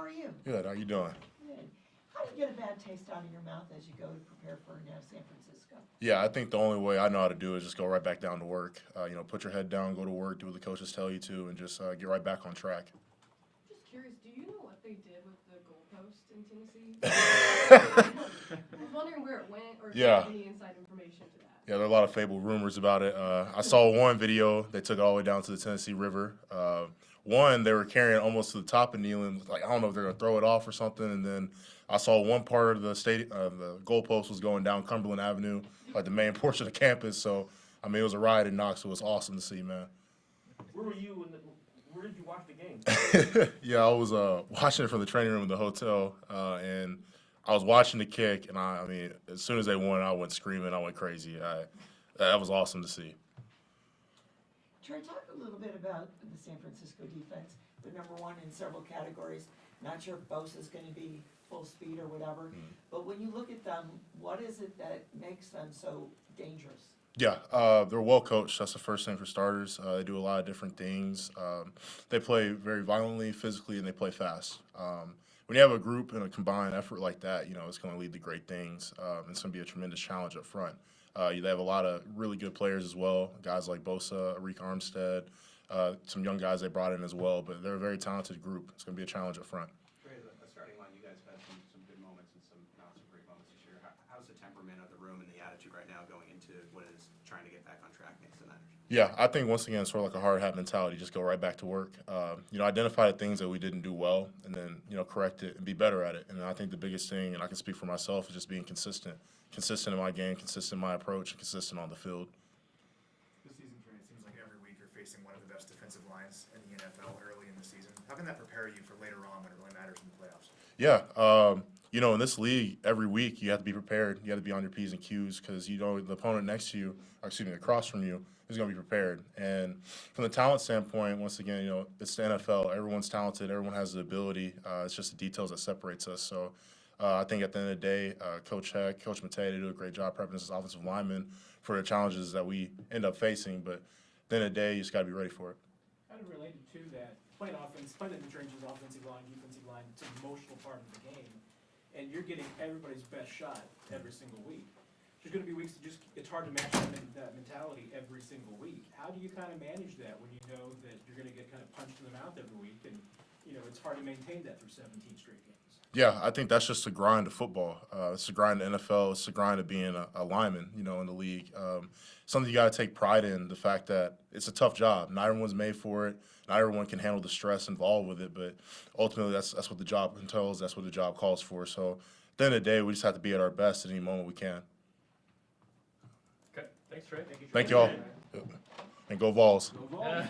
How are you? Good. How you doing? Good. How do you get a bad taste out of your mouth as you go to prepare for San Francisco? Yeah, I think the only way I know how to do it is just go right back down to work. Put your head down, go to work, do what the coaches tell you to, and just get right back on track. Just curious, do you know what they did with the goalpost in Tennessee? I was wondering where it went, or if you have any inside information to that. Yeah, there are a lot of fabled rumors about it. I saw one video. They took it all the way down to the Tennessee River. One, they were carrying it almost to the top of Neyland. Like, I don't know if they're going to throw it off or something. And then I saw one part of the the goalpost was going down Cumberland Avenue, like the main portion of the campus. So, I mean, it was a riot in Knoxville. It was awesome to see, man. Where were you where did you watch the game? Yeah, I was watching it from the training room of the hotel, and I was watching the kick, and I mean, as soon as they won, I went screaming. I went crazy. That was awesome to see. Trey, talk a little bit about the San Francisco defense. They're #1 in several categories. Not sure if Bosa's going to be full speed or whatever, but when you look at them, what is it that makes them so dangerous? Yeah, they're well coached. That's the first thing for starters. They do a lot of different things. They play very violently, physically, and they play fast. When you have a group and a combined effort like that, it's going to lead to great things. It's going to be a tremendous challenge up front. They have a lot of really good players as well, guys like Bosa, Arik Armstead, some young guys they brought in as well, but they're a very talented group. It's going to be a challenge up front. Trey, the starting line, you guys have had some good moments and some not so great moments this year. How's the temperament of the room and the attitude right now going into what is trying to get back on track next to the Niners? Yeah, I think once again, it's sort of like a hard hat mentality. Just go right back to work. Identify the things that we didn't do well, and then correct it and be better at it. And I think the biggest thing, and I can speak for myself, is just being consistent in my game, consistent in my approach, and consistent on the field. This season, Trey, it seems like every week you're facing one of the best defensive lines in the NFL early in the season. How can that prepare you for later on when it really matters in the playoffs? Yeah, in this league, every week you have to be prepared. You have to be on your P's and Q's because the opponent next to you, across from you, is going to be prepared. And from the talent standpoint, once again, it's the NFL. Everyone's talented. Everyone has the ability. It's just the details that separates us. So I think at the end of the day, Coach Heck, Coach Matei, they do a great job prepping us as offensive linemen for the challenges that we end up facing. But at the end of the day, you just got to be ready for it. Kind of related to that, playing in the trenches, offensive line, defensive line, it's an emotional part of the game, and you're getting everybody's best shot every single week. There's going to be weeks it's hard to match that mentality every single week. How do you kind of manage that when you know that you're going to get kind of punched in the mouth every week, and it's hard to maintain that through 17 straight games? Yeah, I think that's just the grind of football. It's the grind of the NFL. It's the grind of being a lineman, in the league. Something you got to take pride in, the fact that it's a tough job. Not everyone's made for it. Not everyone can handle the stress involved with it, but ultimately that's what the job entails. That's what the job calls for. So at the end of the day, we just have to be at our best at any moment we can. Okay, thanks, Trey. Thank you all. And go Vols. Go Vols.